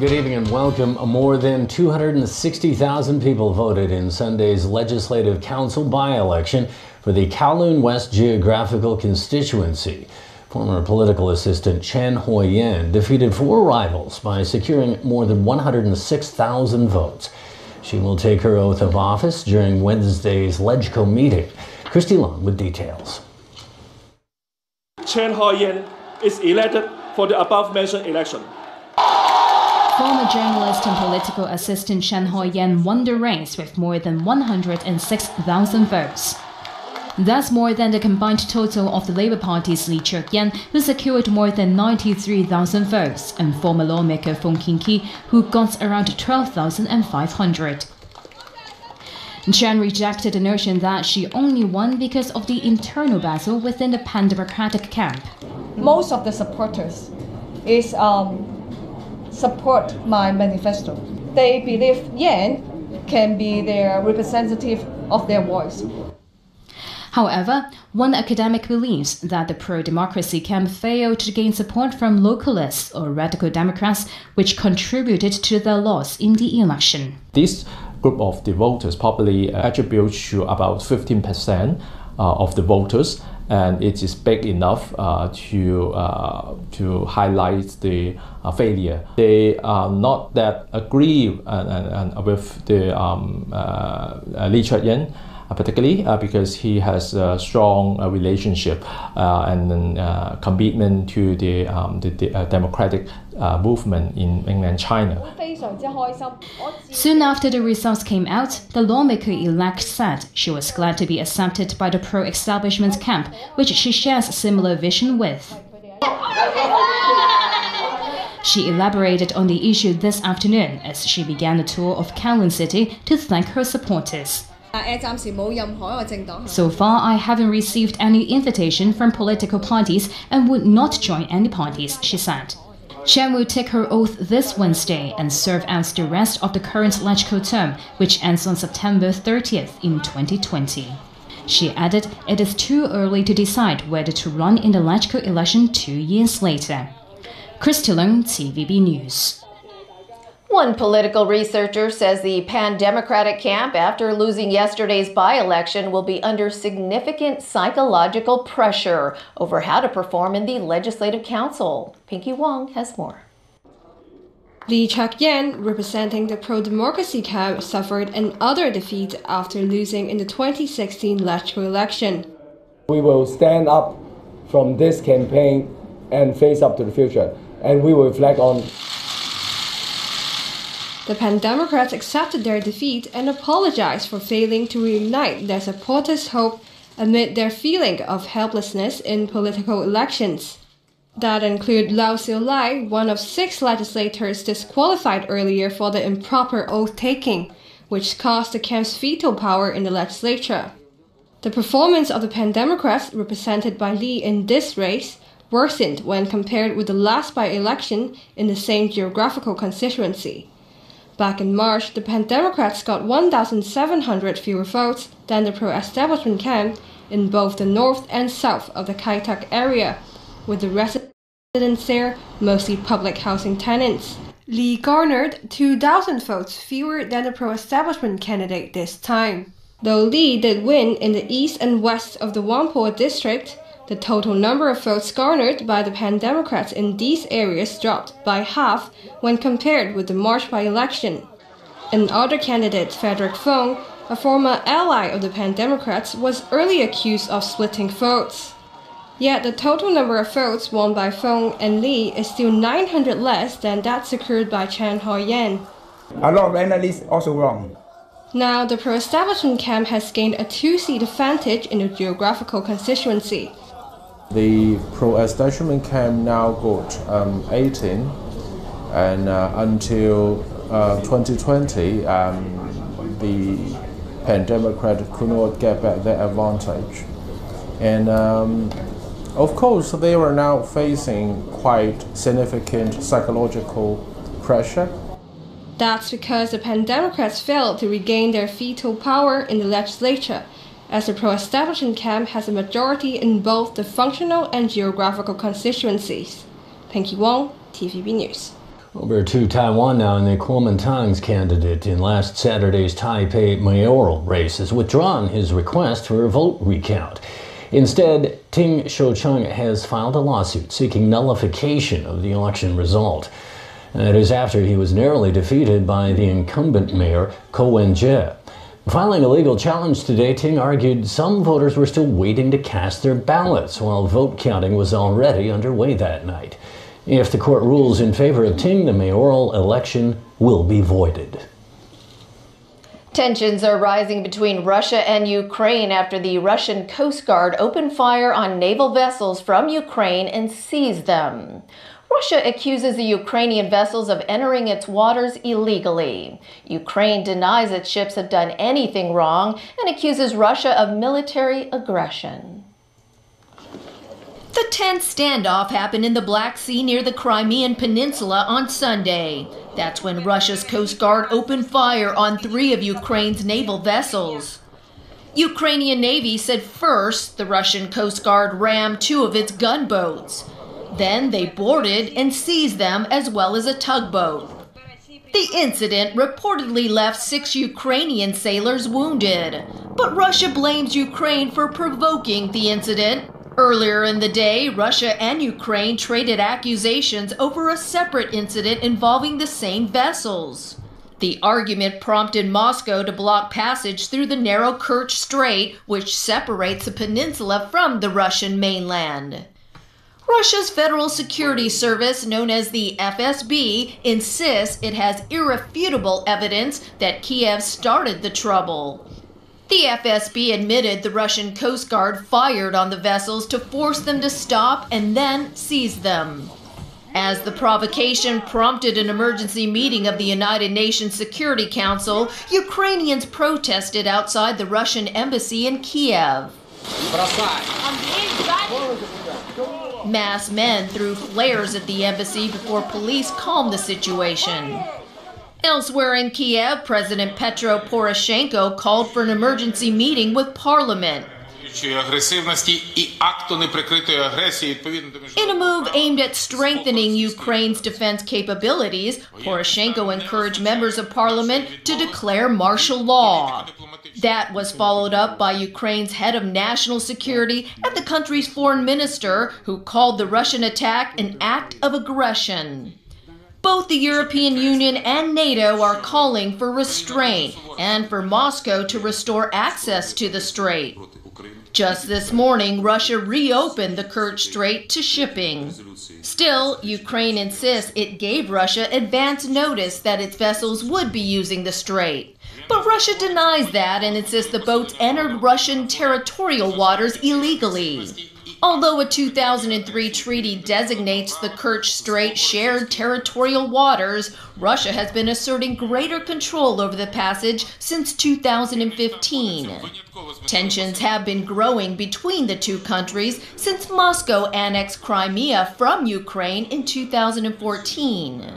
Good evening and welcome. More than 260,000 people voted in Sunday's Legislative Council by-election for the Kowloon West geographical constituency. Former political assistant Chen Hoi-yen defeated four rivals by securing more than 106,000 votes. She will take her oath of office during Wednesday's LegCo meeting. Christy Long with details. Chen Hoi-yen is elected for the above-mentioned election. Former journalist and political assistant Chen Hoi-yen won the race with more than 106,000 votes. That's more than the combined total of the Labour Party's Lee Cheuk-yen, who secured more than 93,000 votes, and former lawmaker Fung King-ki, who got around 12,500. Chen rejected the notion that she only won because of the internal battle within the pan-democratic camp. Most of the supporters support my manifesto. They believe Yan can be their representative of their voice. However, one academic believes that the pro-democracy camp failed to gain support from localists or radical Democrats, which contributed to their loss in the election. This group of the voters probably attributes to about 15% of the voters, and it is big enough to highlight the failure. They are not that agree with the Lee Cheuk-yen, particularly because he has a strong relationship and commitment to the democratic movement in mainland China. Soon after the results came out, the lawmaker-elect said she was glad to be accepted by the pro-establishment camp, which she shares a similar vision with. She elaborated on the issue this afternoon as she began a tour of Kowloon City to thank her supporters. So far, I haven't received any invitation from political parties and would not join any parties, she said. Chen will take her oath this Wednesday and serve out the rest of the current LegCo term, which ends on September 30th in 2020. She added it is too early to decide whether to run in the LegCo election 2 years later. Christy Long, TVB News. One political researcher says the pan-democratic camp, after losing yesterday's by-election, will be under significant psychological pressure over how to perform in the Legislative Council. Pinky Wong has more. Lee Cheuk-yen, representing the pro-democracy camp, suffered another defeat after losing in the 2016 LegCo election. We will stand up from this campaign and face up to the future, and we will reflect on. The Pan-Democrats accepted their defeat and apologized for failing to reignite their supporters' hope amid their feeling of helplessness in political elections. That include Lau Siu-lai, one of 6 legislators disqualified earlier for the improper oath-taking, which cost the camp's veto power in the legislature. The performance of the Pan-Democrats, represented by Lee in this race, worsened when compared with the last by-election in the same geographical constituency. Back in March, the Pan-Democrats got 1,700 fewer votes than the pro-establishment camp in both the north and south of the Kai Tak area, with the residents there mostly public housing tenants. Lee garnered 2,000 votes fewer than the pro-establishment candidate this time. Though Lee did win in the east and west of the Whampoa district, the total number of votes garnered by the Pan-Democrats in these areas dropped by half when compared with the March by-election. Another candidate, Frederick Fung, a former ally of the Pan-Democrats, was early accused of splitting votes. Yet the total number of votes won by Fung and Lee is still 900 less than that secured by Chen Hoi-yen. A lot of analysts also wrong. Now the pro-establishment camp has gained a 2-seat advantage in the geographical constituency. The pro-establishment camp now got 18, and until 2020, the Pan-Democrat could not get back their advantage. And of course, they are now facing quite significant psychological pressure. That's because the Pan-Democrats failed to regain their veto power in the legislature, as the pro-establishment camp has a majority in both the functional and geographical constituencies. Pinky Wong, TVB News. Over to Taiwan now, and the Kuomintang's candidate in last Saturday's Taipei mayoral race has withdrawn his request for a vote recount. Instead, Ting Shoucheng has filed a lawsuit seeking nullification of the election result. That is after he was narrowly defeated by the incumbent mayor, Ko Wen-je. Filing a legal challenge today, Ting argued some voters were still waiting to cast their ballots while vote counting was already underway that night. If the court rules in favor of Ting, the mayoral election will be voided. Tensions are rising between Russia and Ukraine after the Russian Coast Guard opened fire on naval vessels from Ukraine and seized them. Russia accuses the Ukrainian vessels of entering its waters illegally. Ukraine denies its ships have done anything wrong and accuses Russia of military aggression. The tense standoff happened in the Black Sea near the Crimean Peninsula on Sunday. That's when Russia's Coast Guard opened fire on 3 of Ukraine's naval vessels. Ukrainian Navy said first the Russian Coast Guard rammed 2 of its gunboats. Then they boarded and seized them as well as a tugboat. The incident reportedly left 6 Ukrainian sailors wounded, but Russia blames Ukraine for provoking the incident. Earlier in the day, Russia and Ukraine traded accusations over a separate incident involving the same vessels. The argument prompted Moscow to block passage through the narrow Kerch Strait, which separates the peninsula from the Russian mainland. Russia's Federal Security Service, known as the FSB, insists it has irrefutable evidence that Kiev started the trouble. The FSB admitted the Russian Coast Guard fired on the vessels to force them to stop and then seize them. As the provocation prompted an emergency meeting of the United Nations Security Council, Ukrainians protested outside the Russian embassy in Kiev. Masked men threw flares at the embassy before police calmed the situation. Elsewhere in Kiev, President Petro Poroshenko called for an emergency meeting with parliament. In a move aimed at strengthening Ukraine's defense capabilities, Poroshenko encouraged members of parliament to declare martial law. That was followed up by Ukraine's head of national security and the country's foreign minister, who called the Russian attack an act of aggression. Both the European Union and NATO are calling for restraint and for Moscow to restore access to the strait. Just this morning, Russia reopened the Kerch Strait to shipping. Still, Ukraine insists it gave Russia advance notice that its vessels would be using the strait. But Russia denies that and insists the boats entered Russian territorial waters illegally. Although a 2003 treaty designates the Kerch Strait shared territorial waters, Russia has been asserting greater control over the passage since 2015. Tensions have been growing between the two countries since Moscow annexed Crimea from Ukraine in 2014.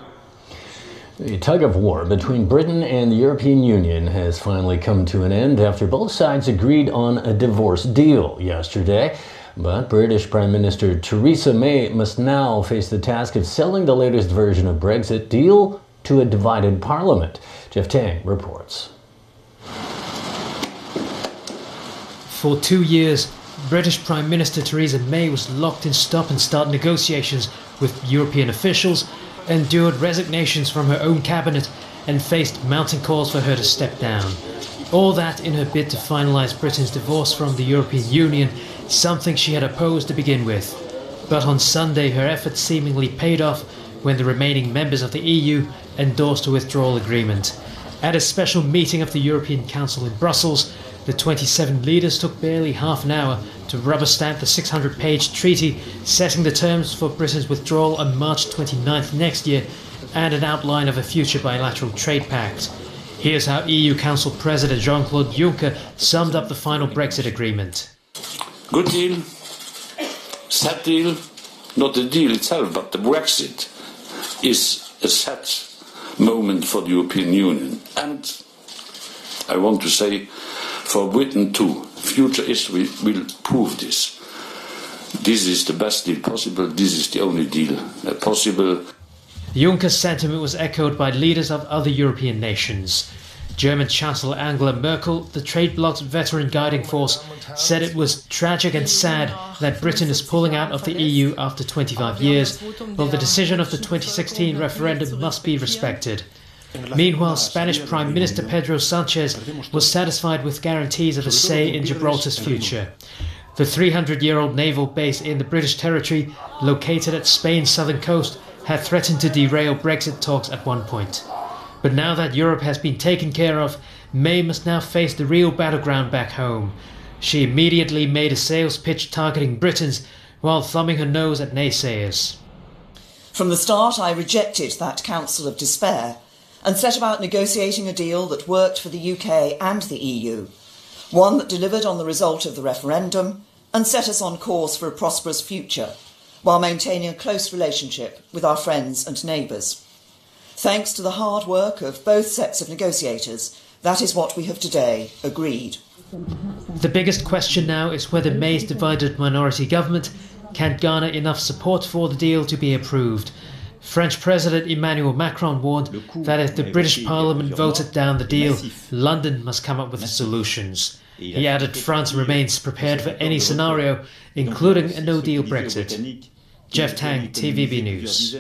The tug-of-war between Britain and the European Union has finally come to an end after both sides agreed on a divorce deal yesterday. But British Prime Minister Theresa May must now face the task of selling the latest version of Brexit deal to a divided Parliament. Jeff Tang reports. For 2 years, British Prime Minister Theresa May was locked in stop-and-start negotiations with European officials, endured resignations from her own cabinet, and faced mounting calls for her to step down. All that in her bid to finalise Britain's divorce from the European Union, something she had opposed to begin with. But on Sunday, her efforts seemingly paid off when the remaining members of the EU endorsed a withdrawal agreement. At a special meeting of the European Council in Brussels, the 27 leaders took barely half an hour to rubber stamp the 600-page treaty setting the terms for Britain's withdrawal on March 29th next year and an outline of a future bilateral trade pact. Here's how EU Council President Jean-Claude Juncker summed up the final Brexit agreement. Good deal, sad deal, not the deal itself, but the Brexit is a sad moment for the European Union. And I want to say for Britain too, future history will prove this. This is the best deal possible, this is the only deal possible. Juncker's sentiment was echoed by leaders of other European nations. German Chancellor Angela Merkel, the trade bloc's veteran guiding force, said it was tragic and sad that Britain is pulling out of the EU after 25 years, while the decision of the 2016 referendum must be respected. Meanwhile, Spanish Prime Minister Pedro Sanchez was satisfied with guarantees of a say in Gibraltar's future. The 300-year-old naval base in the British territory, located at Spain's southern coast, had threatened to derail Brexit talks at one point. But now that Europe has been taken care of, May must now face the real battleground back home. She immediately made a sales pitch targeting Britons while thumbing her nose at naysayers. From the start, I rejected that counsel of despair and set about negotiating a deal that worked for the UK and the EU, one that delivered on the result of the referendum and set us on course for a prosperous future, while maintaining a close relationship with our friends and neighbours. Thanks to the hard work of both sets of negotiators, that is what we have today agreed. The biggest question now is whether May's divided minority government can garner enough support for the deal to be approved. French President Emmanuel Macron warned that if the British Parliament voted down the deal, London must come up with the solutions. He added France remains prepared for any scenario, including a no-deal Brexit. Jeff Tang, TVB News.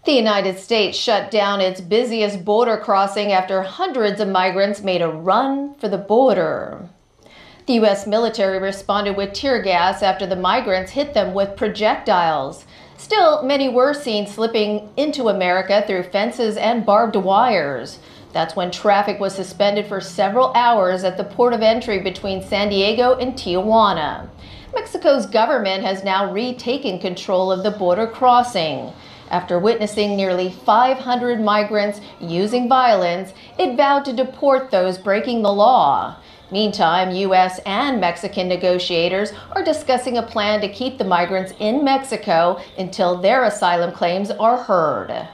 The United States shut down its busiest border crossing after hundreds of migrants made a run for the border. The U.S. military responded with tear gas after the migrants hit them with projectiles. Still, many were seen slipping into America through fences and barbed wires. That's when traffic was suspended for several hours at the port of entry between San Diego and Tijuana. Mexico's government has now retaken control of the border crossing. After witnessing nearly 500 migrants using violence, it vowed to deport those breaking the law. Meantime, U.S. and Mexican negotiators are discussing a plan to keep the migrants in Mexico until their asylum claims are heard.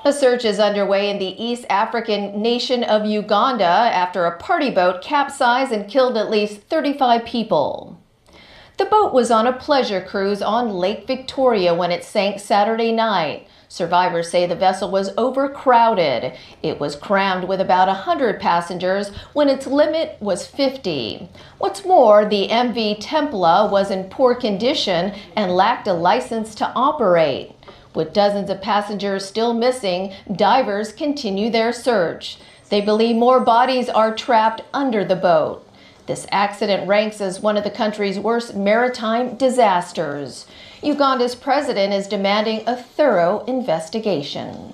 A search is underway in the East African nation of Uganda after a party boat capsized and killed at least 35 people. The boat was on a pleasure cruise on Lake Victoria when it sank Saturday night. Survivors say the vessel was overcrowded. It was crammed with about 100 passengers when its limit was 50. What's more, the MV Templa was in poor condition and lacked a license to operate. With dozens of passengers still missing, divers continue their search. They believe more bodies are trapped under the boat. This accident ranks as one of the country's worst maritime disasters. Uganda's president is demanding a thorough investigation.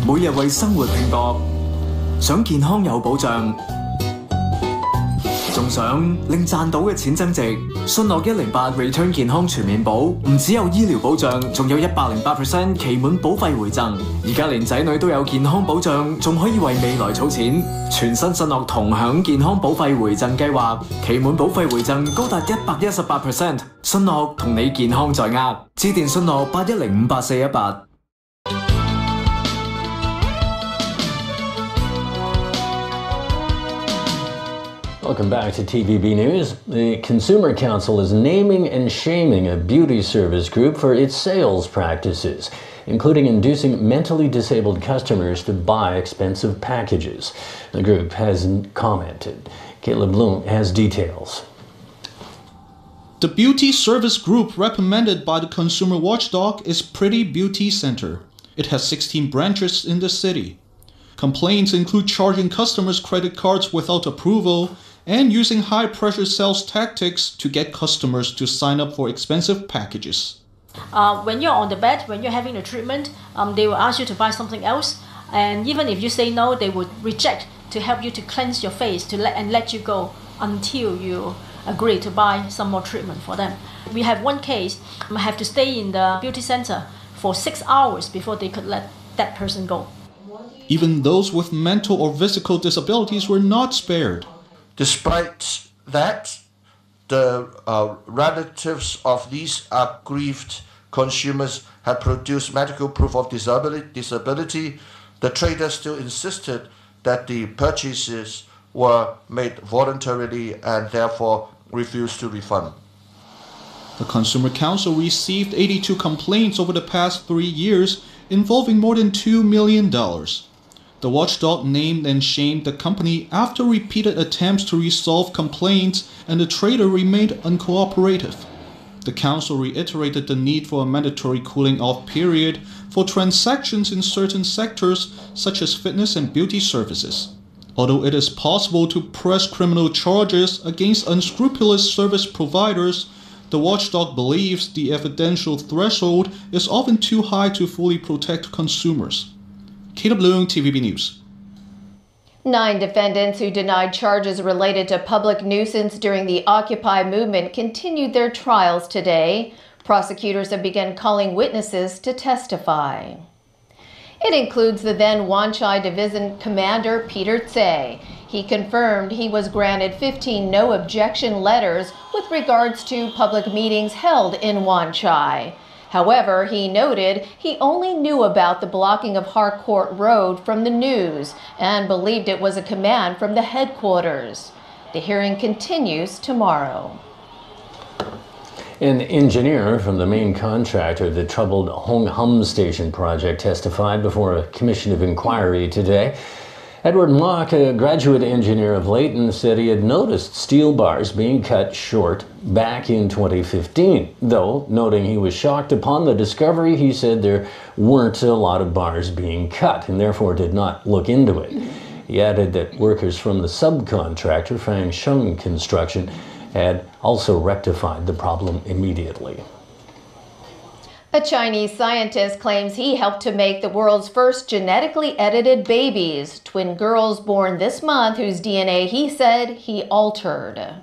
每日為生活拼搏，想健康有保障，仲想令賺到嘅錢增值。信諾108 Return 健康全面保唔只有醫療保障，仲有108% 期滿保費回贈。而家連仔女都有健康保障，仲可以為未來儲錢。全新信諾同享健康保費回贈計劃，期滿保費回贈高達118%。信諾同你健康在握，致電信諾81058418。Welcome back to TVB News. The Consumer Council is naming and shaming a beauty service group for its sales practices, including inducing mentally disabled customers to buy expensive packages. The group has commented. Caleb Bloom has details. The beauty service group recommended by the consumer watchdog is Pretty Beauty Center. It has 16 branches in the city. Complaints include charging customers credit cards without approval and using high-pressure sales tactics to get customers to sign up for expensive packages. When you're on the bed, when you're having the treatment, they will ask you to buy something else. And even if you say no, they would reject to help you to cleanse your face and let you go until you agree to buy some more treatment for them. We have one case, I have to stay in the beauty center for 6 hours before they could let that person go. Even those with mental or physical disabilities were not spared. Despite that, the relatives of these aggrieved consumers had produced medical proof of disability. The trader still insisted that the purchases were made voluntarily and therefore refused to refund. The Consumer Council received 82 complaints over the past 3 years involving more than $2 million. The watchdog named and shamed the company after repeated attempts to resolve complaints, and the trader remained uncooperative. The council reiterated the need for a mandatory cooling-off period for transactions in certain sectors such as fitness and beauty services. Although it is possible to press criminal charges against unscrupulous service providers, the watchdog believes the evidential threshold is often too high to fully protect consumers. Caleb Leung, TVB News. 9 defendants who denied charges related to public nuisance during the Occupy movement continued their trials today. Prosecutors have begun calling witnesses to testify. It includes the then Wan Chai Division Commander Peter Tse. He confirmed he was granted 15 no objection letters with regards to public meetings held in Wan Chai. However, he noted he only knew about the blocking of Harcourt Road from the news and believed it was a command from the headquarters. The hearing continues tomorrow. An engineer from the main contractor of the troubled Hong Hom Station project testified before a commission of inquiry today. Edward Mock, a graduate engineer of Leighton, said he had noticed steel bars being cut short back in 2015. Though, noting he was shocked upon the discovery, he said there weren't a lot of bars being cut and therefore did not look into it. He added that workers from the subcontractor, Fang Sheng Construction, had also rectified the problem immediately. A Chinese scientist claims he helped to make the world's first genetically edited babies, twin girls born this month whose DNA he said he altered.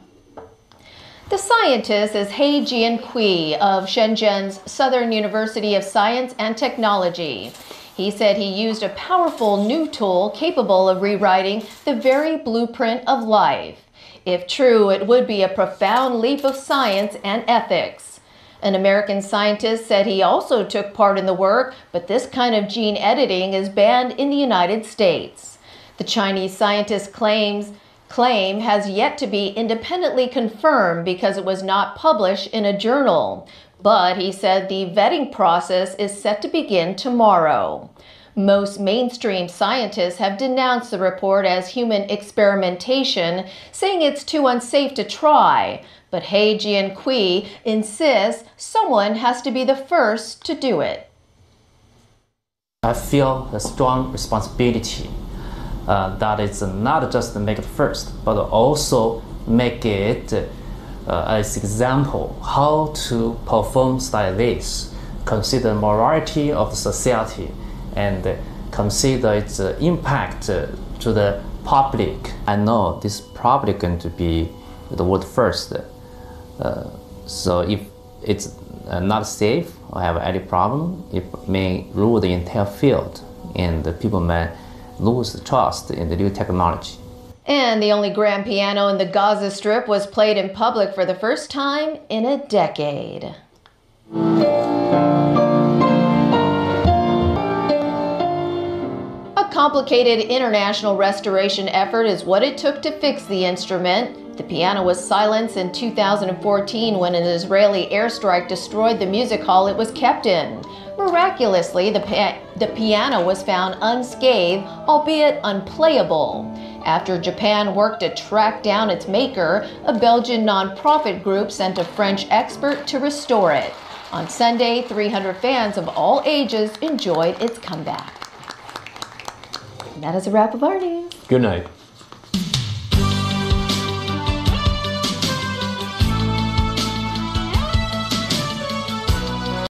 The scientist is He Jiankui of Shenzhen's Southern University of Science and Technology. He said he used a powerful new tool capable of rewriting the very blueprint of life. If true, it would be a profound leap of science and ethics. An American scientist said he also took part in the work, but this kind of gene editing is banned in the United States. The Chinese scientist's claim has yet to be independently confirmed because it was not published in a journal. But he said the vetting process is set to begin tomorrow. Most mainstream scientists have denounced the report as human experimentation, saying it's too unsafe to try. But He Jiankui insists someone has to be the first to do it. I feel a strong responsibility that it's not just to make it first, but also make it as example how to perform like this, consider morality of the society, and consider its impact to the public. I know this probably going to be the world first. So if it's not safe or have any problem, it may rule the entire field, and the people may lose the trust in the new technology. And the only grand piano in the Gaza Strip was played in public for the first time in a decade. A complicated international restoration effort is what it took to fix the instrument. The piano was silenced in 2014 when an Israeli airstrike destroyed the music hall it was kept in. Miraculously, the piano was found unscathed, albeit unplayable. After Japan worked to track down its maker, a Belgian non-profit group sent a French expert to restore it. On Sunday, 300 fans of all ages enjoyed its comeback. And that is a wrap of our news. Good night.